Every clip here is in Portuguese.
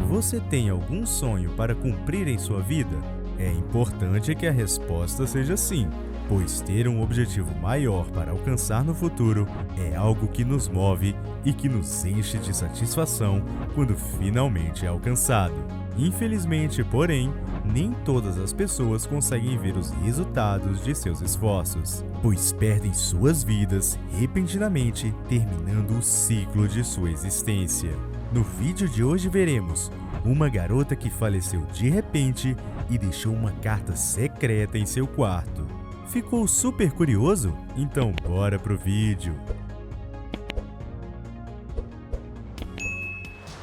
Você tem algum sonho para cumprir em sua vida? É importante que a resposta seja sim, pois ter um objetivo maior para alcançar no futuro é algo que nos move e que nos enche de satisfação quando finalmente é alcançado. Infelizmente, porém, nem todas as pessoas conseguem ver os resultados de seus esforços, pois perdem suas vidas repentinamente, terminando o ciclo de sua existência. No vídeo de hoje veremos uma garota que faleceu de repente e deixou uma carta secreta em seu quarto. Ficou super curioso? Então bora pro vídeo!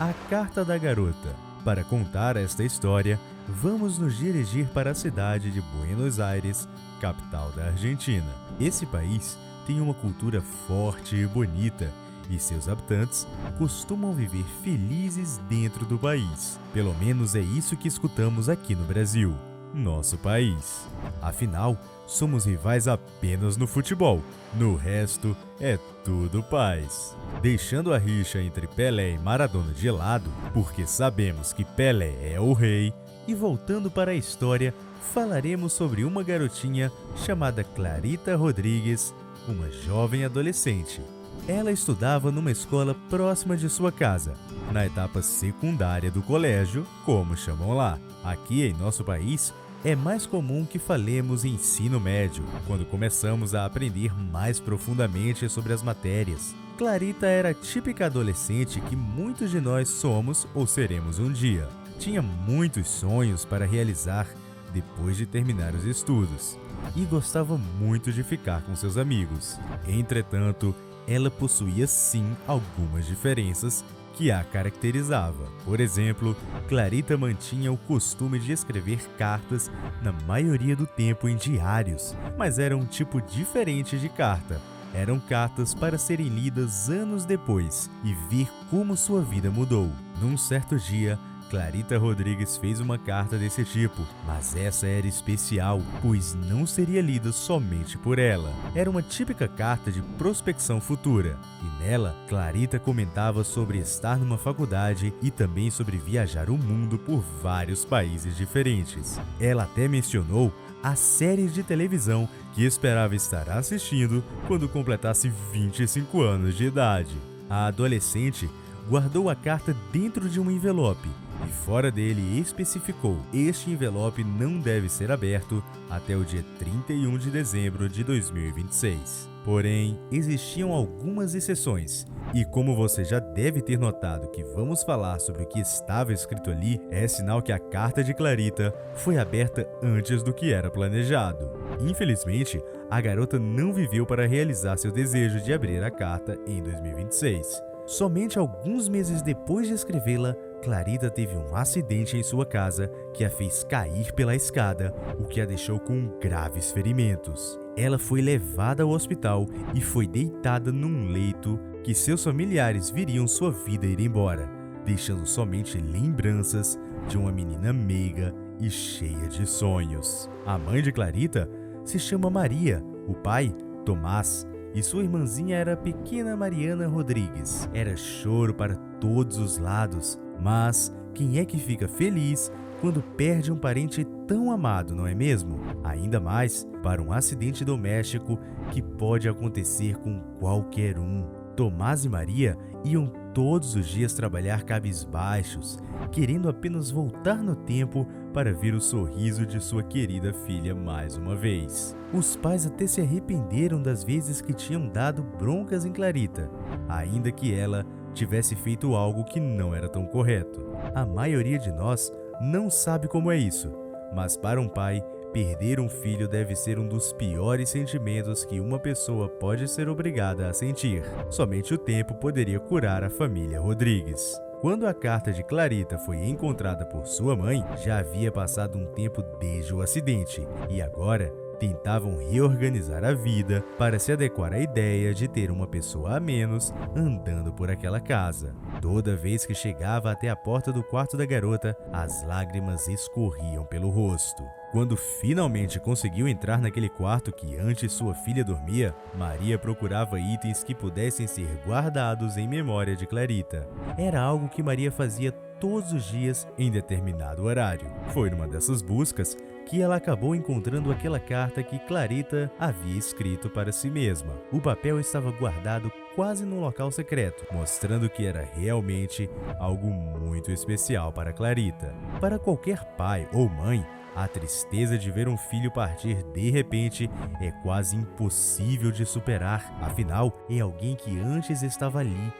A Carta da Garota. Para contar esta história, vamos nos dirigir para a cidade de Buenos Aires, capital da Argentina. Esse país tem uma cultura forte e bonita, e seus habitantes costumam viver felizes dentro do país. Pelo menos é isso que escutamos aqui no Brasil, nosso país. Afinal, somos rivais apenas no futebol, no resto é tudo paz. Deixando a rixa entre Pelé e Maradona de lado, porque sabemos que Pelé é o rei, e voltando para a história, falaremos sobre uma garotinha chamada Clarita Rodrigues, uma jovem adolescente. Ela estudava numa escola próxima de sua casa, na etapa secundária do colégio, como chamam lá. Aqui em nosso país, é mais comum que falemos em ensino médio, quando começamos a aprender mais profundamente sobre as matérias. Clarita era a típica adolescente que muitos de nós somos ou seremos um dia. Tinha muitos sonhos para realizar depois de terminar os estudos, e gostava muito de ficar com seus amigos. Entretanto, ela possuía sim algumas diferenças que a caracterizava. Por exemplo, Clarita mantinha o costume de escrever cartas na maioria do tempo em diários, mas era um tipo diferente de carta. Eram cartas para serem lidas anos depois e ver como sua vida mudou. Num certo dia, Clarita Rodrigues fez uma carta desse tipo, mas essa era especial, pois não seria lida somente por ela. Era uma típica carta de prospecção futura, e nela, Clarita comentava sobre estar numa faculdade e também sobre viajar o mundo por vários países diferentes. Ela até mencionou a série de televisão que esperava estar assistindo quando completasse 25 anos de idade. A adolescente guardou a carta dentro de um envelope e fora dele especificou: este envelope não deve ser aberto até o dia 31 de dezembro de 2026. Porém, existiam algumas exceções, e como você já deve ter notado que vamos falar sobre o que estava escrito ali, é sinal que a carta de Clarita foi aberta antes do que era planejado. Infelizmente, a garota não viveu para realizar seu desejo de abrir a carta em 2026. Somente alguns meses depois de escrevê-la, Clarita teve um acidente em sua casa que a fez cair pela escada, o que a deixou com graves ferimentos. Ela foi levada ao hospital e foi deitada num leito que seus familiares viriam sua vida ir embora, deixando somente lembranças de uma menina meiga e cheia de sonhos. A mãe de Clarita se chama Maria, o pai, Tomás, e sua irmãzinha era a pequena Mariana Rodrigues. Era choro para todos os lados, mas quem é que fica feliz quando perde um parente tão amado, não é mesmo? Ainda mais para um acidente doméstico que pode acontecer com qualquer um. Tomás e Maria iam todos os dias trabalhar cabisbaixos, querendo apenas voltar no tempo para ver o sorriso de sua querida filha mais uma vez. Os pais até se arrependeram das vezes que tinham dado broncas em Clarita, ainda que ela tivesse feito algo que não era tão correto. A maioria de nós não sabe como é isso, mas para um pai, perder um filho deve ser um dos piores sentimentos que uma pessoa pode ser obrigada a sentir. Somente o tempo poderia curar a família Rodrigues. Quando a carta de Clarita foi encontrada por sua mãe, já havia passado um tempo desde o acidente, e agora tentavam reorganizar a vida para se adequar à ideia de ter uma pessoa a menos andando por aquela casa. Toda vez que chegava até a porta do quarto da garota, as lágrimas escorriam pelo rosto. Quando finalmente conseguiu entrar naquele quarto que antes sua filha dormia, Maria procurava itens que pudessem ser guardados em memória de Clarita. Era algo que Maria fazia todos os dias em determinado horário. Foi numa dessas buscas que ela acabou encontrando aquela carta que Clarita havia escrito para si mesma. O papel estava guardado quase num local secreto, mostrando que era realmente algo muito especial para Clarita. Para qualquer pai ou mãe, a tristeza de ver um filho partir de repente é quase impossível de superar. Afinal, é alguém que antes estava ali,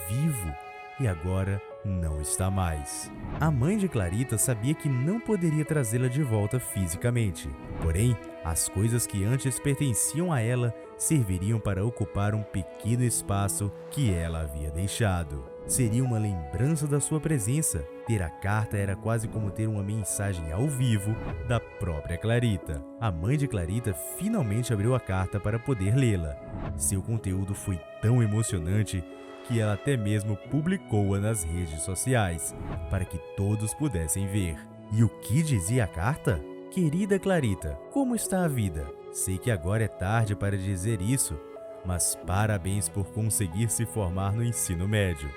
vivo, e agora não está mais. A mãe de Clarita sabia que não poderia trazê-la de volta fisicamente. Porém, as coisas que antes pertenciam a ela serviriam para ocupar um pequeno espaço que ela havia deixado. Seria uma lembrança da sua presença. Ter a carta era quase como ter uma mensagem ao vivo da própria Clarita. A mãe de Clarita finalmente abriu a carta para poder lê-la. Seu conteúdo foi tão emocionante que ela até mesmo publicou-a nas redes sociais, para que todos pudessem ver. E o que dizia a carta? Querida Clarita, como está a vida? Sei que agora é tarde para dizer isso, mas parabéns por conseguir se formar no ensino médio.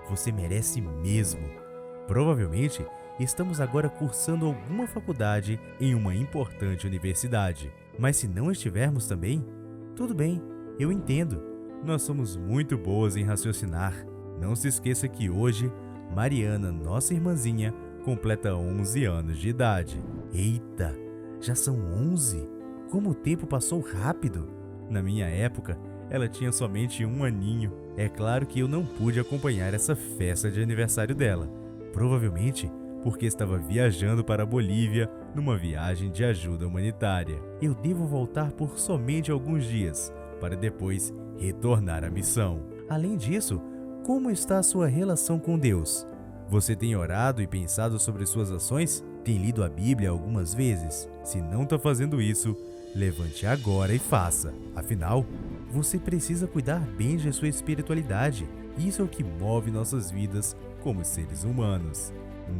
Você merece mesmo. Provavelmente, estamos agora cursando alguma faculdade em uma importante universidade. Mas se não estivermos também, tudo bem, eu entendo. Nós somos muito boas em raciocinar. Não se esqueça que hoje, Mariana, nossa irmãzinha, completa 11 anos de idade. Eita, já são 11? Como o tempo passou rápido! Na minha época, ela tinha somente 1 aninho. É claro que eu não pude acompanhar essa festa de aniversário dela. Provavelmente porque estava viajando para a Bolívia numa viagem de ajuda humanitária. Eu devo voltar por somente alguns dias, para depois retornar à missão. Além disso, como está a sua relação com Deus? Você tem orado e pensado sobre suas ações? Tem lido a Bíblia algumas vezes? Se não está fazendo isso, levante agora e faça. Afinal, você precisa cuidar bem de sua espiritualidade. Isso é o que move nossas vidas como seres humanos.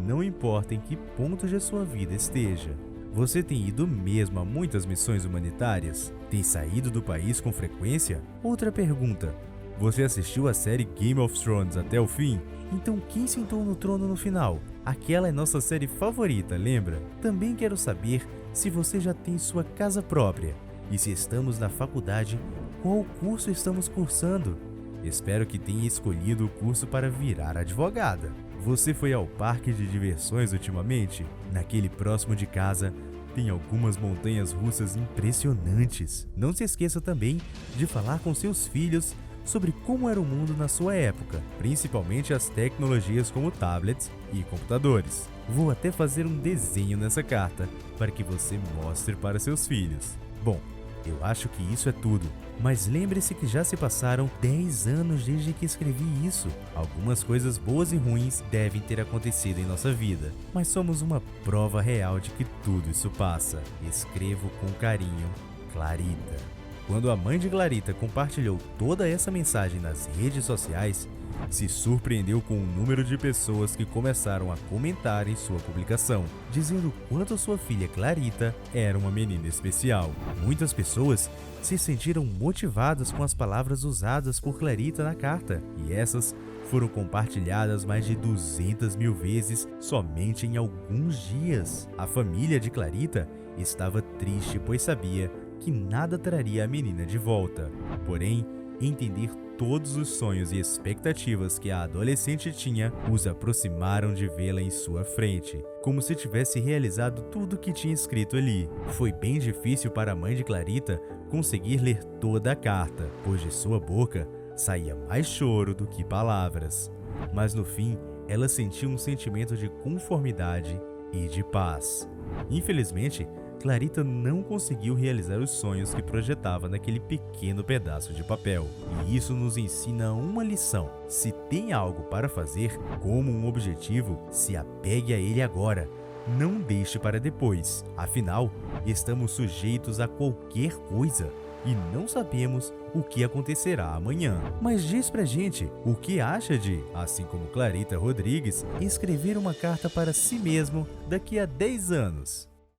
Não importa em que ponto de sua vida esteja. Você tem ido mesmo a muitas missões humanitárias? Tem saído do país com frequência? Outra pergunta. Você assistiu a série Game of Thrones até o fim? Então quem sentou no trono no final? Aquela é nossa série favorita, lembra? Também quero saber se você já tem sua casa própria. E se estamos na faculdade, qual curso estamos cursando? Espero que tenha escolhido o curso para virar advogada. Você foi ao parque de diversões ultimamente? Naquele próximo de casa, tem algumas montanhas russas impressionantes. Não se esqueça também de falar com seus filhos sobre como era o mundo na sua época, principalmente as tecnologias como tablets e computadores. Vou até fazer um desenho nessa carta para que você mostre para seus filhos. Bom, eu acho que isso é tudo, mas lembre-se que já se passaram 10 anos desde que escrevi isso. Algumas coisas boas e ruins devem ter acontecido em nossa vida, mas somos uma prova real de que tudo isso passa. Escrevo com carinho, Clarita. Quando a mãe de Clarita compartilhou toda essa mensagem nas redes sociais, se surpreendeu com o número de pessoas que começaram a comentar em sua publicação, dizendo quanto sua filha Clarita era uma menina especial. Muitas pessoas se sentiram motivadas com as palavras usadas por Clarita na carta, e essas foram compartilhadas mais de 200 mil vezes somente em alguns dias. A família de Clarita estava triste, pois sabia que nada traria a menina de volta. Porém, entender todos os sonhos e expectativas que a adolescente tinha os aproximaram de vê-la em sua frente, como se tivesse realizado tudo o que tinha escrito ali. Foi bem difícil para a mãe de Clarita conseguir ler toda a carta, pois de sua boca saía mais choro do que palavras. Mas no fim, ela sentiu um sentimento de conformidade e de paz. Infelizmente, Clarita não conseguiu realizar os sonhos que projetava naquele pequeno pedaço de papel. E isso nos ensina uma lição. Se tem algo para fazer, como um objetivo, se apegue a ele agora. não deixe para depois. Afinal, estamos sujeitos a qualquer coisa e não sabemos o que acontecerá amanhã. Mas diz pra gente o que acha de, assim como Clarita Rodrigues, escrever uma carta para si mesmo daqui a 10 anos.